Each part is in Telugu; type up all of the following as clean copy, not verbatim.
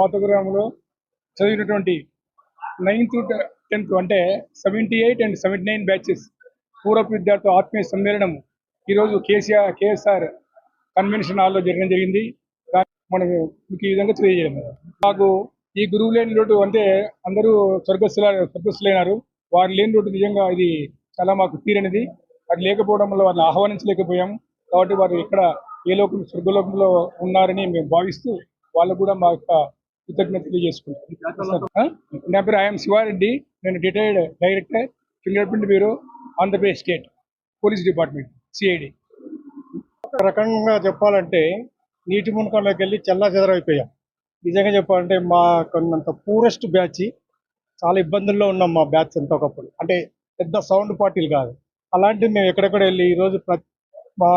పాతగ్రామంలో చదివినటువంటి 9th to 10th అంటే 78 and 79 బ్యాచెస్ పూర్వపు విద్యార్థుల ఆత్మీయ సమ్మేళనం ఈరోజు కేఎస్ఆర్ కన్వెన్షన్ హాల్లో జరిగింది. మనం మీకు ఈ విధంగా తెలియజేయము. మాకు ఈ గురువు లేని లోటు అంటే అందరూ స్వర్గస్థులైనారు. వారు లేని లోటు నిజంగా ఇది చాలా మాకు తీరనిది. అది లేకపోవడం వల్ల వారిని ఆహ్వానించలేకపోయాము. కాబట్టి వారు ఇక్కడ ఏ లోకం స్వర్గలోకంలో ఉన్నారని మేము భావిస్తూ వాళ్ళకు కూడా మా యొక్క కృతజ్ఞత తెలియజేసుకుంటాం. నా పేరు ఐఎమ్ శివారెడ్డి. నేను retired director finger print bureau Andhra Pradesh state police department CID. ఒక రకంగా చెప్పాలంటే నీటి మునకల్లోకి వెళ్ళి చెల్లా చెదరైపోయాం. నిజంగా చెప్పాలంటే మా కొన్నంత పూరెస్ట్ బ్యాచ్ చాలా ఇబ్బందుల్లో ఉన్నాం. మా బ్యాచ్ అంతా ఒకప్పుడు అంటే పెద్ద సౌండ్ పార్టీలు కాదు. అలాంటివి మేము ఎక్కడెక్కడ వెళ్ళి ఈరోజు మా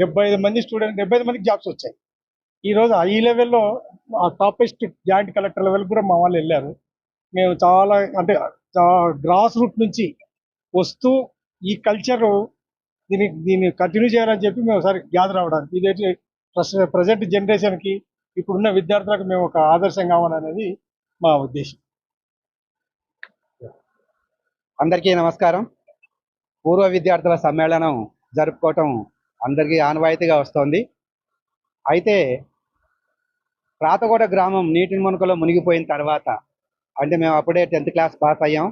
75 మంది స్టూడెంట్ 75 మందికి జాబ్స్ వచ్చాయి. ఈరోజు ఈ లెవెల్లో ఆ టాపెస్ట్ జాయింట్ కలెక్టర్ లెవెల్ కూడా మా వాళ్ళు వెళ్ళారు. మేము చాలా అంటే గ్రాస్ రూట్ నుంచి వస్తూ ఈ కల్చర్ దీన్ని కంటిన్యూ చేయాలని చెప్పి మేము ఒకసారి గ్యాదర్ అవ్వడానికి ఇదైతే ప్రజెంట్ జనరేషన్కి ఇప్పుడున్న విద్యార్థులకు మేము ఒక ఆదర్శం కావాలనేది మా ఉద్దేశం. అందరికీ నమస్కారం. పూర్వ విద్యార్థుల సమ్మేళనం జరుపుకోవటం అందరికీ ఆనవాయితీగా వస్తోంది. అయితే ప్రాతకోట గ్రామం నీటి మునకలో మునిగిపోయిన తర్వాత అంటే మేము అప్పుడే 10th క్లాస్ పాస్ అయ్యాం,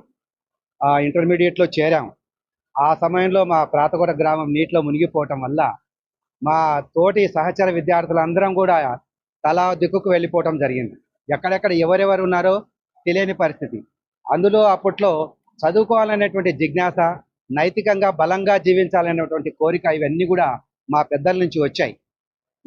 ఇంటర్మీడియట్లో చేరాం. ఆ సమయంలో మా ప్రాతకోట గ్రామం నీటిలో మునిగిపోవటం వల్ల మా తోటి సహచర విద్యార్థులందరం కూడా తలా దిక్కుకు వెళ్ళిపోవటం జరిగింది. ఎక్కడెక్కడ ఎవరెవరు ఉన్నారో తెలియని పరిస్థితి. అందులో అప్పట్లో చదువుకోవాలనేటువంటి జిజ్ఞాస, నైతికంగా బలంగా జీవించాలనేటువంటి కోరిక ఇవన్నీ కూడా మా పెద్దల నుంచి వచ్చాయి.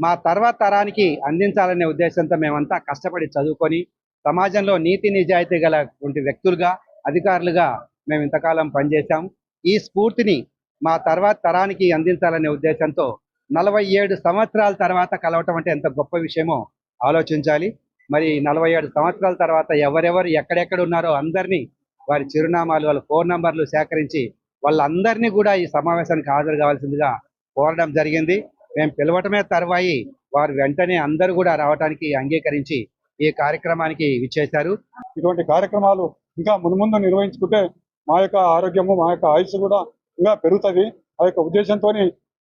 మా తర్వాత తరానికి అందించాలనే ఉద్దేశంతో మేమంతా కష్టపడి చదువుకొని సమాజంలో నీతి నిజాయితీ గలటువంటి వ్యక్తులుగా, అధికారులుగా మేము ఇంతకాలం పనిచేశాం. ఈ స్ఫూర్తిని మా తర్వాత తరానికి అందించాలనే ఉద్దేశంతో 47 సంవత్సరాల తర్వాత కలవటం అంటే ఎంత గొప్ప విషయమో ఆలోచించాలి. మరి 47 సంవత్సరాల తర్వాత ఎవరెవరు ఎక్కడెక్కడ ఉన్నారో అందరినీ వారి చిరునామాలు, వాళ్ళ ఫోన్ నంబర్లు సేకరించి వాళ్ళందరినీ కూడా ఈ సమావేశానికి హాజరు కావాల్సిందిగా కోరడం జరిగింది. మేము పిలవటమే తర్వాయి వారు వెంటనే అందరూ కూడా రావడానికి అంగీకరించి ఈ కార్యక్రమానికి విచ్చేశారు. ఇటువంటి కార్యక్రమాలు ఇంకా మున్ముందు నిర్వహించుకుంటే మా యొక్క ఆరోగ్యము, మా యొక్క ఆయుష్ కూడా ఇంకా పెరుగుతుంది. ఆ యొక్క ఉద్దేశంతో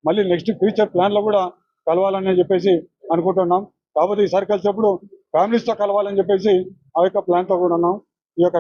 మళ్ళీ నెక్స్ట్ ఫ్యూచర్ ప్లాన్లో కూడా కలవాలని చెప్పేసి అనుకుంటున్నాం. కాకపోతే ఈసారి కలిసేప్పుడు ఫ్యామిలీస్తో కలవాలని చెప్పేసి ఆ యొక్క ప్లాన్తో కూడా ఉన్నాం. ఈ యొక్క